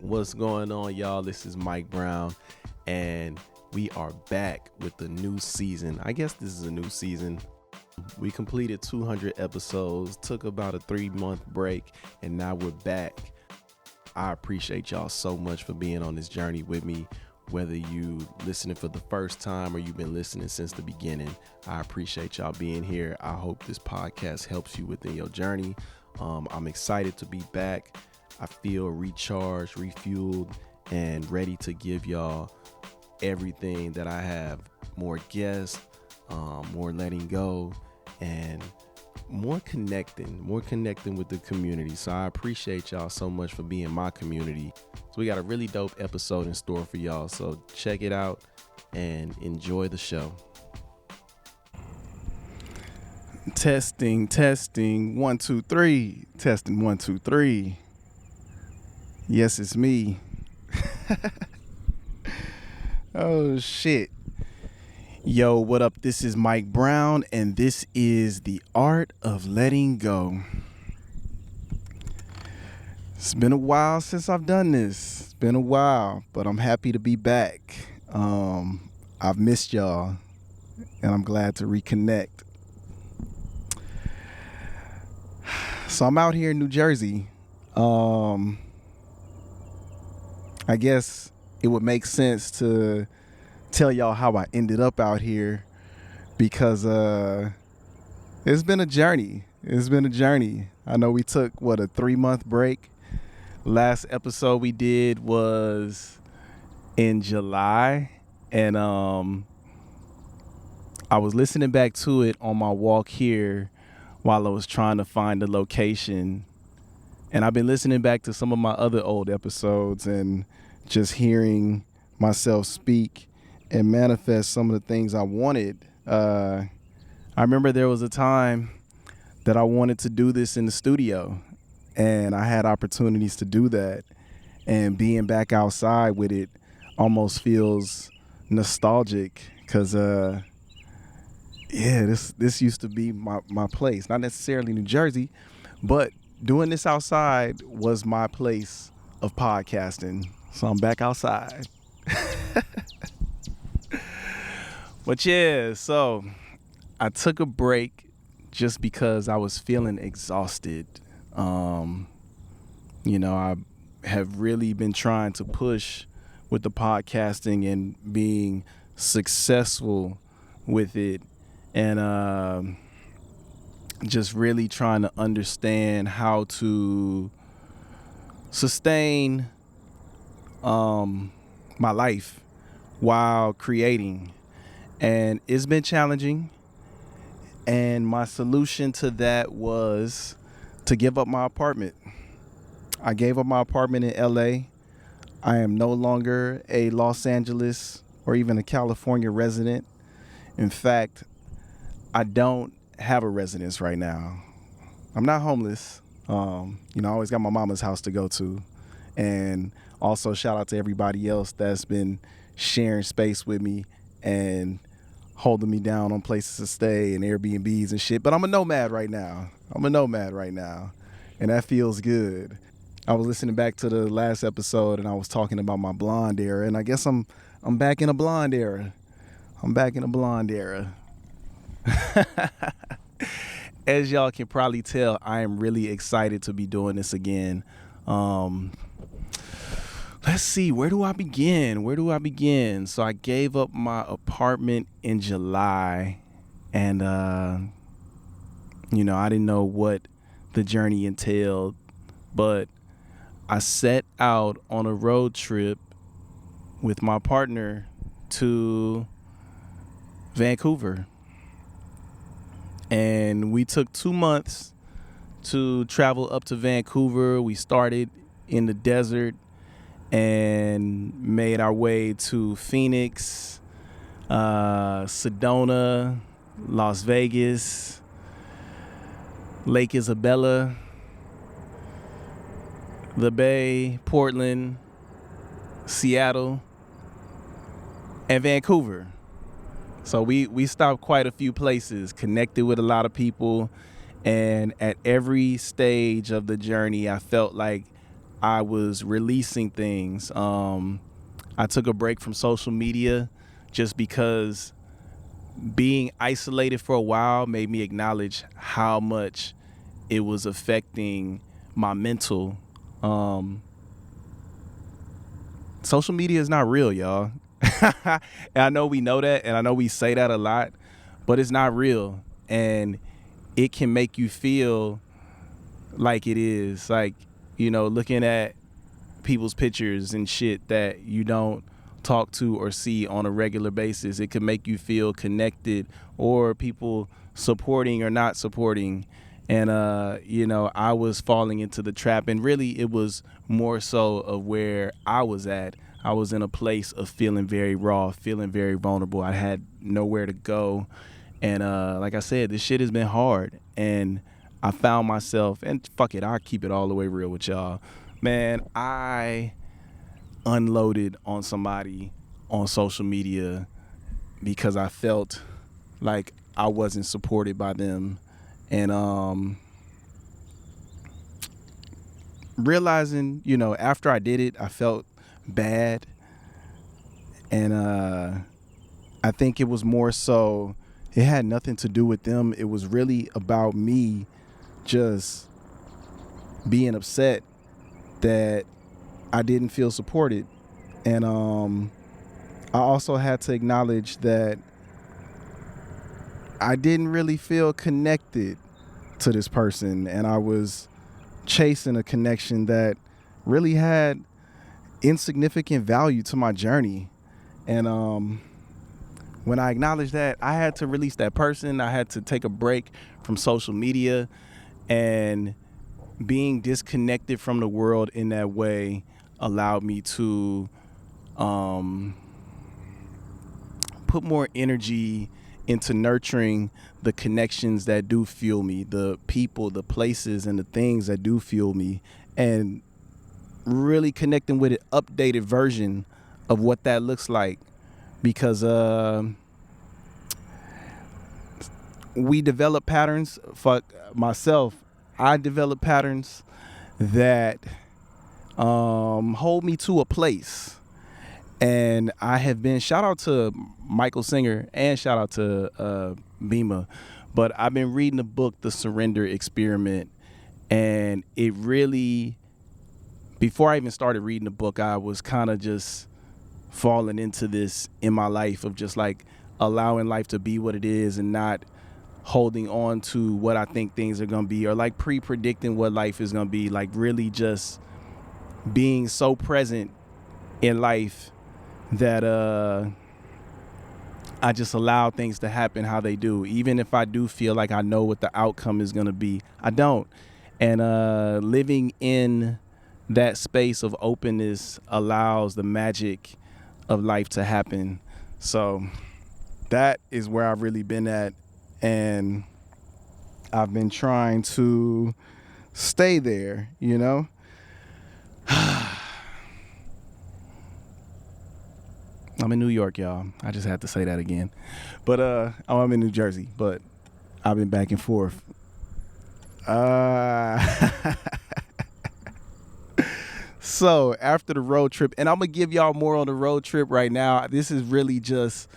What's going on, y'all? This is Mike Brown, and we are back with the new season. I guess this is a new season. We completed 200 episodes, took about a 3-month break, and now we're back. I appreciate y'all so much for being on this journey with me. Whether you listening for the first time or you've been listening since the beginning, I appreciate y'all being here. I hope this podcast helps you within your journey. I'm excited to be back. I feel recharged, refueled, and ready to give y'all everything that I have. More guests, more letting go, and more connecting with the community. So I appreciate y'all so much for being my community. So we got a really dope episode in store for y'all. So check it out and enjoy the show. Testing 1 2 3. Testing 1 2 3. Yes, it's me. Oh shit. Yo, what up? This is Mike Brown, and this is The Art of Letting Go. It's been a while since I've done this. It's been a while, but I'm happy to be back. I've missed y'all, and I'm glad to reconnect. So I'm out here in New Jersey. I guess it would make sense to tell y'all how I ended up out here, because it's been a journey. I know we took a 3-month break. Last episode we did was in July, and I was listening back to it on my walk here while I was trying to find the location. And I've been listening back to some of my other old episodes and just hearing myself speak and manifest some of the things I wanted. I remember there was a time that I wanted to do this in the studio, and I had opportunities to do that. And being back outside with it almost feels nostalgic, because this used to be my place. Not necessarily New Jersey, but doing this outside was my place of podcasting. So I'm back outside. But yeah, so I took a break just because I was feeling exhausted. I have really been trying to push with the podcasting and being successful with it, and just really trying to understand how to sustain my life while creating. And it's been challenging, and my solution to that was to give up my apartment. I gave up my apartment in LA. I am no longer a Los Angeles or even a California resident. In fact, I don't have a residence right now. I'm not homeless. I always got my mama's house to go to. And also shout out to everybody else that's been sharing space with me and holding me down on places to stay and Airbnbs and shit. But I'm a nomad right now. And that feels good. I was listening back to the last episode, and I was talking about my blonde era, and I guess I'm back in a blonde era. As y'all can probably tell, I am really excited to be doing this again. Let's see, where do I begin? So I gave up my apartment in July, and I didn't know what the journey entailed, but I set out on a road trip with my partner to Vancouver. And we took 2 months to travel up to Vancouver. We started in the desert and made our way to Phoenix, Sedona, Las Vegas, Lake Isabella, the Bay, Portland, Seattle, and Vancouver. So we stopped quite a few places, connected with a lot of people, and at every stage of the journey, I felt like I was releasing things. I took a break from social media just because being isolated for a while made me acknowledge how much it was affecting my mental. Social media is not real, y'all. And I know we know that, and I know we say that a lot, but it's not real. And it can make you feel like it is. Like, you know, looking at people's pictures and shit that you don't talk to or see on a regular basis, it can make you feel connected, or people supporting or not supporting. And you know, I was falling into the trap, and really it was more so of where I was at. I was in a place of feeling very raw, feeling very vulnerable. I had nowhere to go, and like I said, this shit has been hard, and I found myself, and fuck it, I'll keep it all the way real with y'all. Man, I unloaded on somebody on social media because I felt like I wasn't supported by them. And realizing, you know, after I did it, I felt bad. And I think it was more so, it had nothing to do with them. It was really about me just being upset that I didn't feel supported. And I also had to acknowledge that I didn't really feel connected to this person, and I was chasing a connection that really had insignificant value to my journey. And when I acknowledged that, I had to release that person. I had to take a break from social media, and being disconnected from the world in that way allowed me to put more energy into nurturing the connections that do fuel me, the people, the places, and the things that do fuel me, and really connecting with an updated version of what that looks like. Because we develop patterns. Fuck myself, I develop patterns that hold me to a place. And I have been, shout out to Michael Singer and shout out to Bima, but I've been reading the book, The Surrender Experiment, and it really, before I even started reading the book, I was kind of just falling into this in my life of just like allowing life to be what it is and not holding on to what I think things are going to be, or like pre-predicting what life is going to be, like really just being so present in life that I just allow things to happen how they do. Even if I do feel like I know what the outcome is going to be, I don't. And living in that space of openness allows the magic of life to happen. So that is where I've really been at, and I've been trying to stay there, you know. I'm in New York, y'all. I just had to say that again. But I'm in New Jersey, but I've been back and forth. So after the road trip, and I'm gonna give y'all more on the road trip right now. This is really just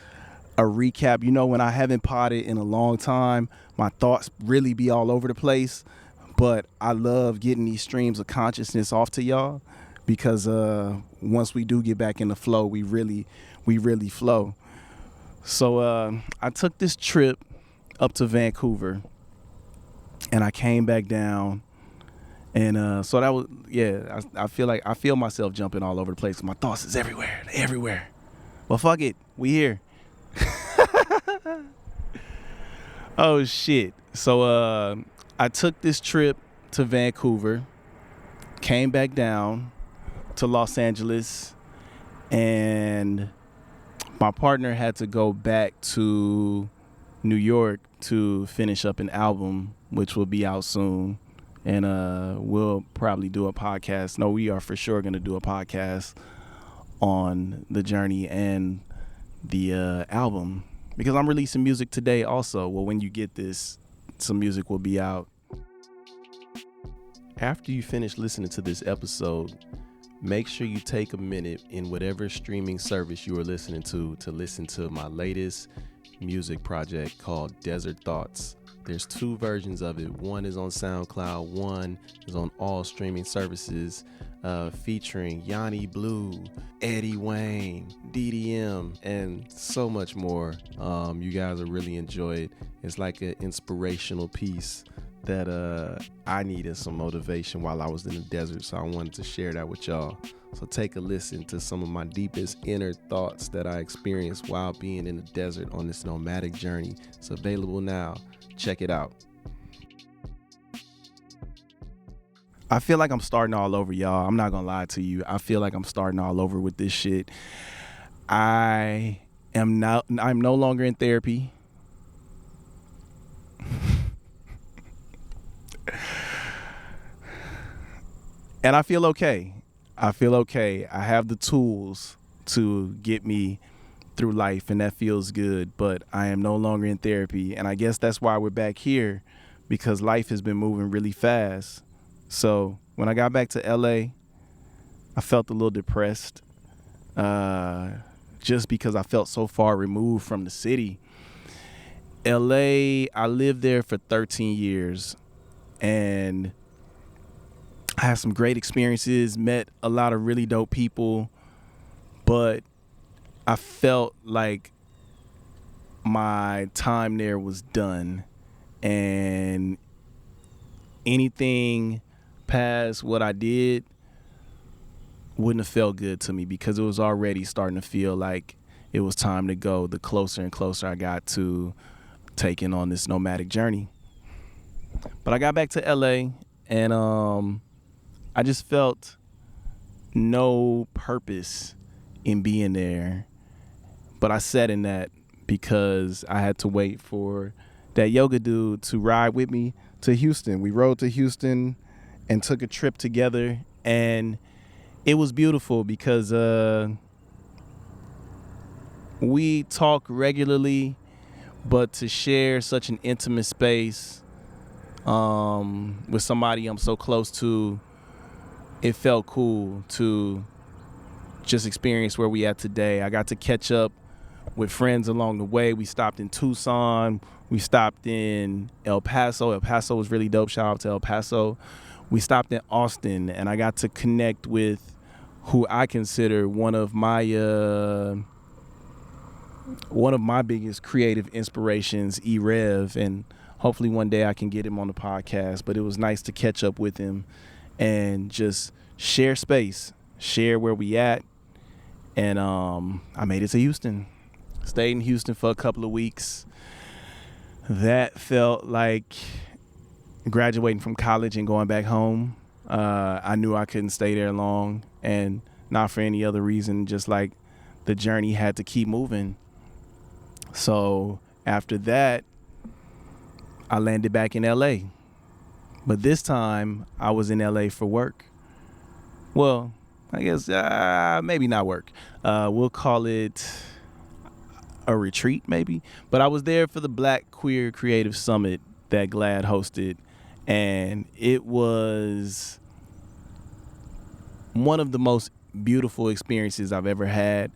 a recap. You know, when I haven't potted in a long time, my thoughts really be all over the place. But I love getting these streams of consciousness off to y'all, because once we do get back in the flow, we really flow. So I took this trip up to Vancouver, and I came back down, and so that was, yeah, I feel myself jumping all over the place. My thoughts is everywhere. Well, fuck it, we here. Oh shit. So I took this trip to Vancouver, came back down to Los Angeles, and my partner had to go back to New York to finish up an album, which will be out soon. And we'll probably do a podcast. No, we are for sure going to do a podcast on the journey and the album, because I'm releasing music today also. Well, when you get this, some music will be out. After you finish listening to this episode, make sure you take a minute in whatever streaming service you are listening to listen to my latest music project called Desert Thoughts. There's 2 versions of it. One is on SoundCloud, one is on all streaming services, featuring Yanni Blue, Eddie Wayne, DDM, and so much more. You guys will really enjoy it. It's like an inspirational piece that I needed some motivation while I was in the desert, so I wanted to share that with y'all. So take a listen to some of my deepest inner thoughts that I experienced while being in the desert on this nomadic journey. It's available now. Check it out. I feel like I'm starting all over, y'all. I'm not gonna lie to you. I feel like I'm starting all over with this shit. I'm no longer in therapy. And I feel okay. I have the tools to get me through life, and that feels good, but I am no longer in therapy. And I guess that's why we're back here, because life has been moving really fast. So when I got back to LA, I felt a little depressed, just because I felt so far removed from the city. LA, I lived there for 13 years, and I had some great experiences, met a lot of really dope people, but I felt like my time there was done, and anything past what I did wouldn't have felt good to me, because it was already starting to feel like it was time to go the closer and closer I got to taking on this nomadic journey. But I got back to LA, and I just felt no purpose in being there. But I sat in that because I had to wait for that yoga dude to ride with me to Houston. We rode to Houston and took a trip together, and it was beautiful because we talk regularly, but to share such an intimate space with somebody I'm so close to, it felt cool to just experience where we at today. I got to catch up with friends along the way. We stopped in Tucson. We stopped in El Paso. El Paso was really dope. Shout out to El Paso. We stopped in Austin, and I got to connect with who I consider one of my biggest creative inspirations, E-Rev, and hopefully one day I can get him on the podcast. But it was nice to catch up with him and just share space, share where we at. And I made it to Houston. Stayed in Houston for a couple of weeks. That felt like graduating from college and going back home. I knew I couldn't stay there long, and not for any other reason, just like the journey had to keep moving. So after that, I landed back in LA. But this time, I was in LA for work. Well, I guess maybe not work. We'll call it a retreat, maybe. But I was there for the Black Queer Creative Summit that GLAAD hosted, and it was one of the most beautiful experiences I've ever had.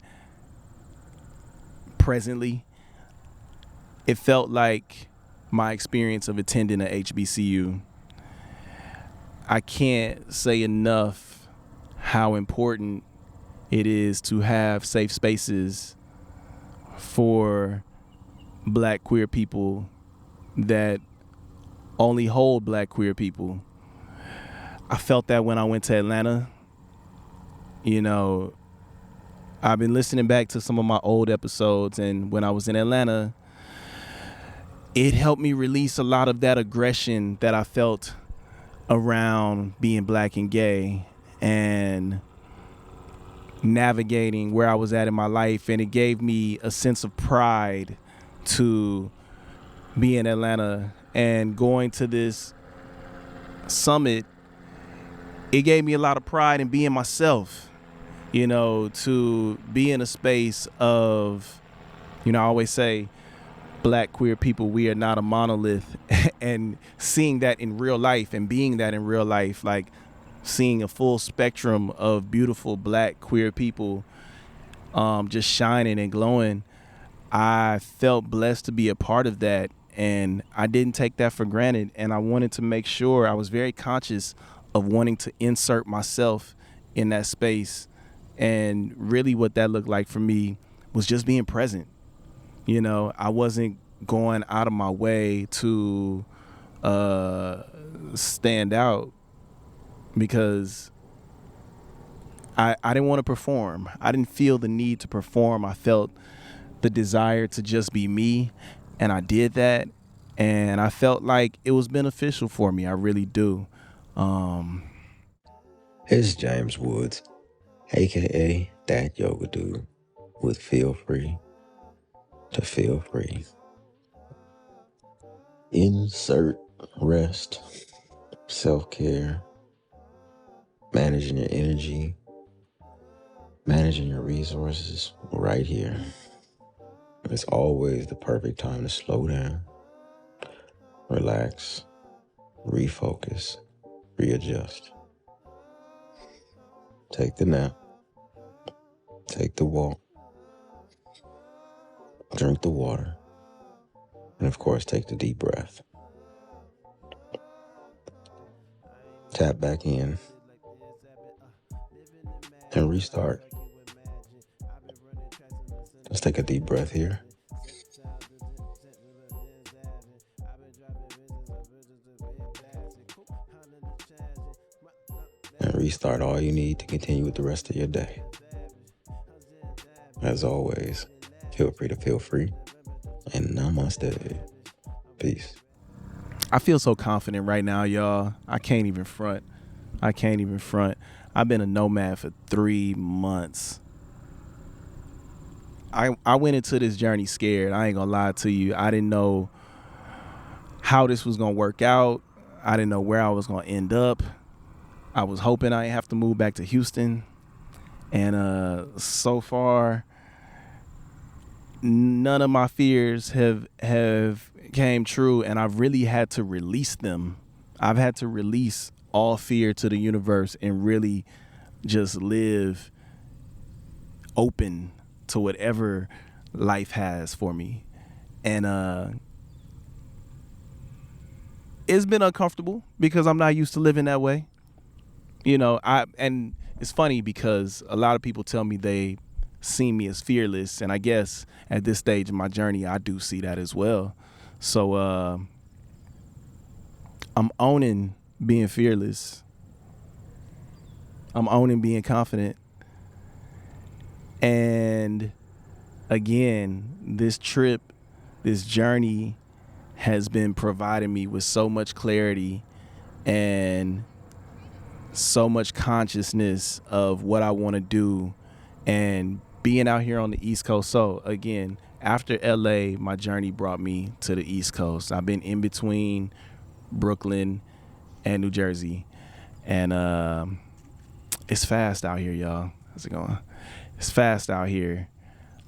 Presently, it felt like my experience of attending a HBCU. I can't say enough how important it is to have safe spaces for Black queer people that only hold Black queer people. I felt that when I went to Atlanta. You know, I've been listening back to some of my old episodes, and when I was in Atlanta, it helped me release a lot of that aggression that I felt around being Black and gay and navigating where I was at in my life. And it gave me a sense of pride to be in Atlanta, and going to this summit, it gave me a lot of pride in being myself, you know, to be in a space of, you know, I always say Black queer people, we are not a monolith. And seeing that in real life and being that in real life, like seeing a full spectrum of beautiful Black queer people just shining and glowing, I felt blessed to be a part of that. And I didn't take that for granted. And I wanted to make sure, I was very conscious of wanting to insert myself in that space. And really what that looked like for me was just being present. You know, I wasn't going out of my way to stand out, because I didn't want to perform. I didn't feel the need to perform. I felt the desire to just be me, and I did that, and I felt like it was beneficial for me. I really do. It's James Woods, aka That Yoga Dude, with Feel Free to Feel Free. Insert rest, self-care, managing your energy, managing your resources right here. It's always the perfect time to slow down, relax, refocus, readjust. Take the nap, take the walk, drink the water, and of course, take the deep breath. Tap back in and restart. Let's take a deep breath here. And restart all you need to continue with the rest of your day. As always, feel free to feel free. And namaste. Peace. I feel so confident right now, y'all. I can't even front. I've been a nomad for 3 months. I went into this journey scared. I ain't gonna lie to you. I didn't know how this was gonna work out. I didn't know where I was gonna end up. I was hoping I didn't have to move back to Houston. And so far, none of my fears have came true, and I've really had to release them. I've had to release all fear to the universe and really just live open to whatever life has for me. And it's been uncomfortable because I'm not used to living that way. You know, and it's funny because a lot of people tell me they see me as fearless, and I guess at this stage in my journey I do see that as well. So I'm owning being fearless. I'm owning being confident. And again, this trip, this journey has been providing me with so much clarity and so much consciousness of what I want to do, and being out here on the East Coast. So again, after LA, my journey brought me to the East Coast. I've been in between Brooklyn and New Jersey, and it's fast out here, y'all. How's it going? It's fast out here.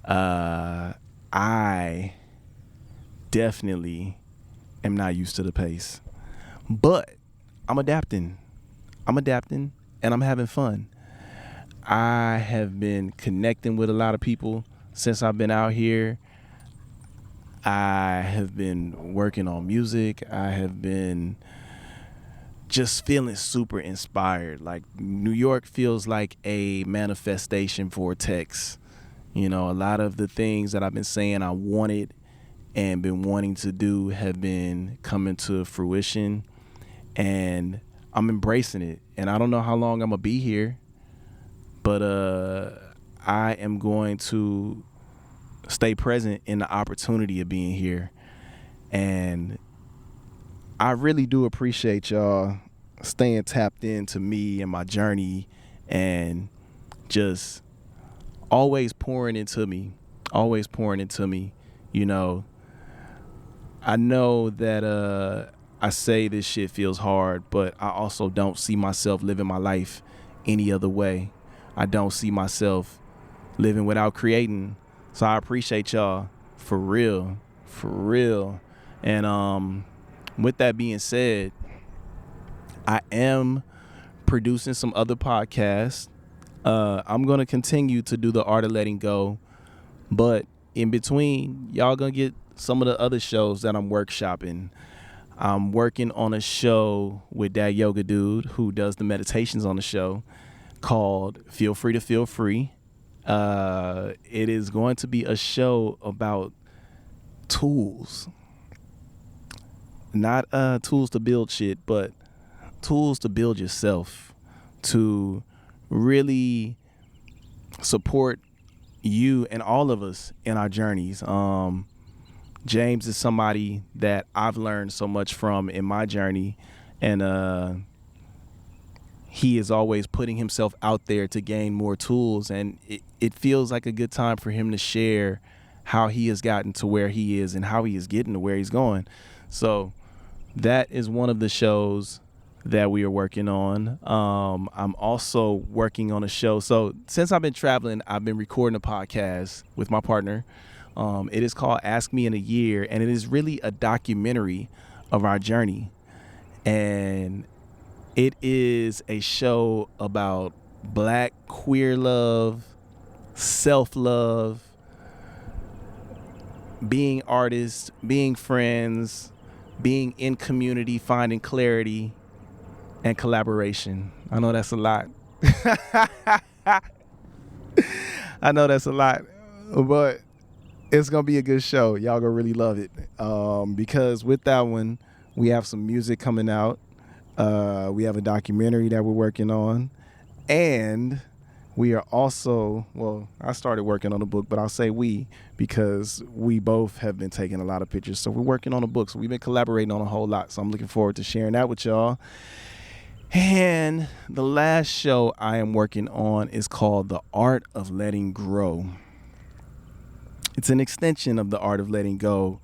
I definitely am not used to the pace, but I'm adapting, and I'm having fun. I have been connecting with a lot of people since I've been out here. I have been working on music. I have been just feeling super inspired. Like, New York feels like a manifestation vortex. You know, a lot of the things that I've been saying I wanted and been wanting to do have been coming to fruition, and I'm embracing it. And I don't know how long I'm gonna be here, but I am going to stay present in the opportunity of being here. And I really do appreciate y'all staying tapped into me and my journey, and just always pouring into me. You know, I know that I say this shit feels hard, but I also don't see myself living my life any other way. I don't see myself living without creating. So I appreciate y'all for real. For real. And with that being said, I am producing some other podcasts. I'm going to continue to do the art of letting go, but in between, y'all going to get some of the other shows that I'm workshopping. I'm working on a show with that yoga dude who does the meditations on the show called Feel Free to Feel Free. It is going to be a show about tools. Not tools to build shit, but tools to build yourself, to really support you and all of us in our journeys. James is somebody that I've learned so much from in my journey, and he is always putting himself out there to gain more tools, and it feels like a good time for him to share how he has gotten to where he is and how he is getting to where he's going. So that is one of the shows that we are working on. I'm also working on a show. So since I've been traveling, I've been recording a podcast with my partner. It is called Ask Me in a Year, and it is really a documentary of our journey. And it is a show about Black queer love, self-love, being artists, being friends, being in community, finding clarity, and collaboration. I know that's a lot. I know that's a lot, but it's going to be a good show. Y'all going to really love it. Because with that one, we have some music coming out. We have a documentary that we're working on. And we are also, well, I started working on a book, but I'll say we, because we both have been taking a lot of pictures. So we're working on a book. So we've been collaborating on a whole lot. So I'm looking forward to sharing that with y'all. And the last show I am working on is called The Art of Letting Grow. It's an extension of The Art of Letting Go,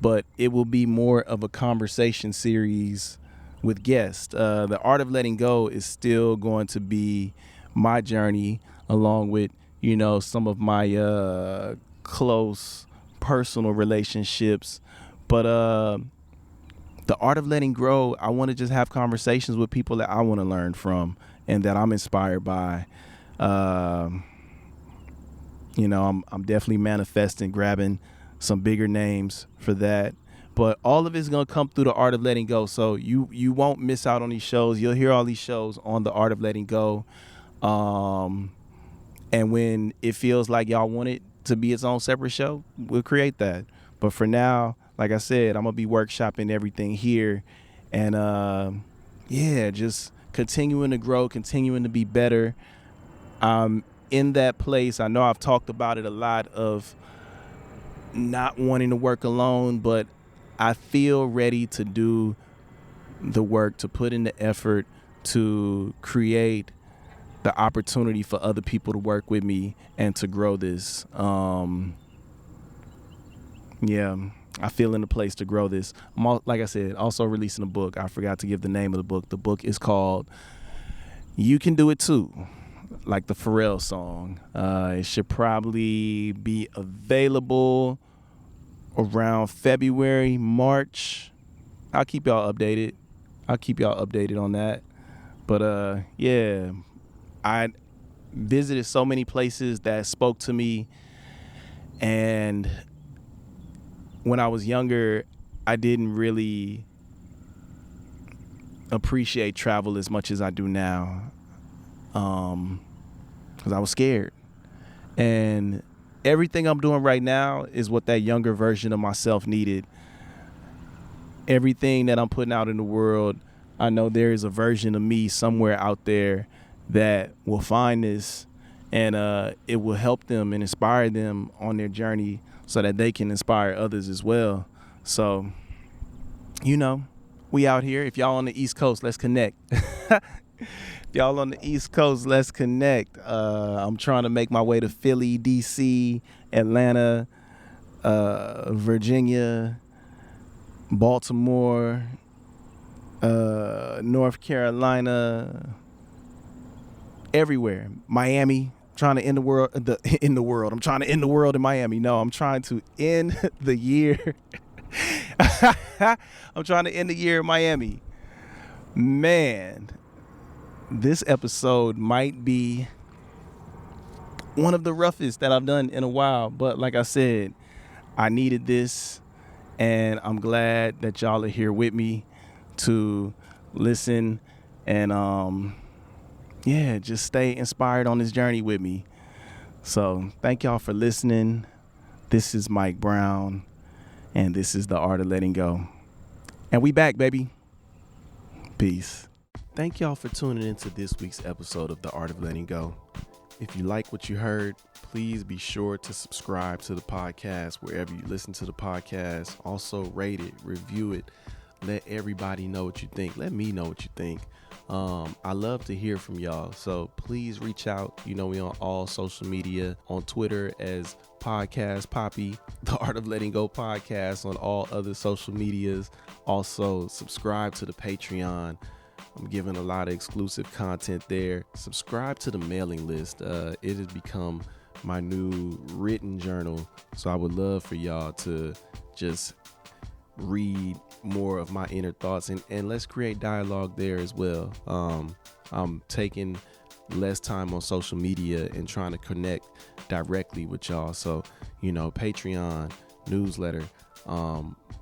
but it will be more of a conversation series with guests. The Art of Letting Go is still going to be my journey, along with, you know, some of my close personal relationships. But the Art of Letting Grow, I want to just have conversations with people that I want to learn from and that I'm inspired by. You know, I'm definitely manifesting, grabbing some bigger names for that. But all of it's going to come through the Art of Letting Go. So you won't miss out on these shows. You'll hear all these shows on the Art of Letting Go. And when it feels like y'all want it to be its own separate show, we'll create that. But for now, like I said, I'm going to be workshopping everything here. And just continuing to grow, continuing to be better. In that place, I know I've talked about it a lot, of not wanting to work alone, but I feel ready to do the work, to put in the effort, to create the opportunity for other people to work with me and to grow this. I feel in a place to grow this. Like I said, also releasing a book. I forgot to give the name of the book. The book is called You Can Do It Too, like the Pharrell song. It should probably be available around February, March. I'll keep y'all updated on that. But I visited so many places that spoke to me, and when I was younger, I didn't really appreciate travel as much as I do now, because I was scared. And everything I'm doing right now is what that younger version of myself needed. Everything that I'm putting out in the world, I know there is a version of me somewhere out there that will find this, and it will help them and inspire them on their journey so that they can inspire others as well. So, you know, we out here. If y'all on the East Coast, let's connect. Y'all on the East Coast, let's connect. I'm trying to make my way to Philly, DC, Atlanta, Virginia, Baltimore, North Carolina, everywhere. Miami. I'm trying to end the world in the world. I'm trying to end the world in Miami. No, I'm trying to end the year. I'm trying to end the year in Miami. Man, this episode might be one of the roughest that I've done in a while, but like I said, I needed this, and I'm glad that y'all are here with me to listen and just stay inspired on this journey with me. So thank y'all for listening. This is Mike Brown, and this is The Art of Letting Go. And we back, baby. Peace. Thank y'all for tuning into this week's episode of The Art of Letting Go. If you like what you heard, please be sure to subscribe to the podcast wherever you listen to the podcast. Also rate it, review it. Let everybody know what you think. Let me know what you think. I love to hear from y'all. So please reach out. You know, we on all social media, on Twitter as Podcast Poppy, The Art of Letting Go Podcast, on all other social medias. Also subscribe to the Patreon. I'm giving a lot of exclusive content there. Subscribe to the mailing list. It has become my new written journal. So I would love for y'all to just read more of my inner thoughts and let's create dialogue there as well. I'm taking less time on social media and trying to connect directly with y'all. So, you know, Patreon, newsletter,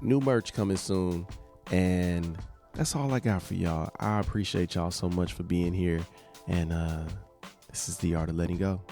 new merch coming soon. And that's all I got for y'all. I appreciate y'all so much for being here. And this is The Art of Letting Go.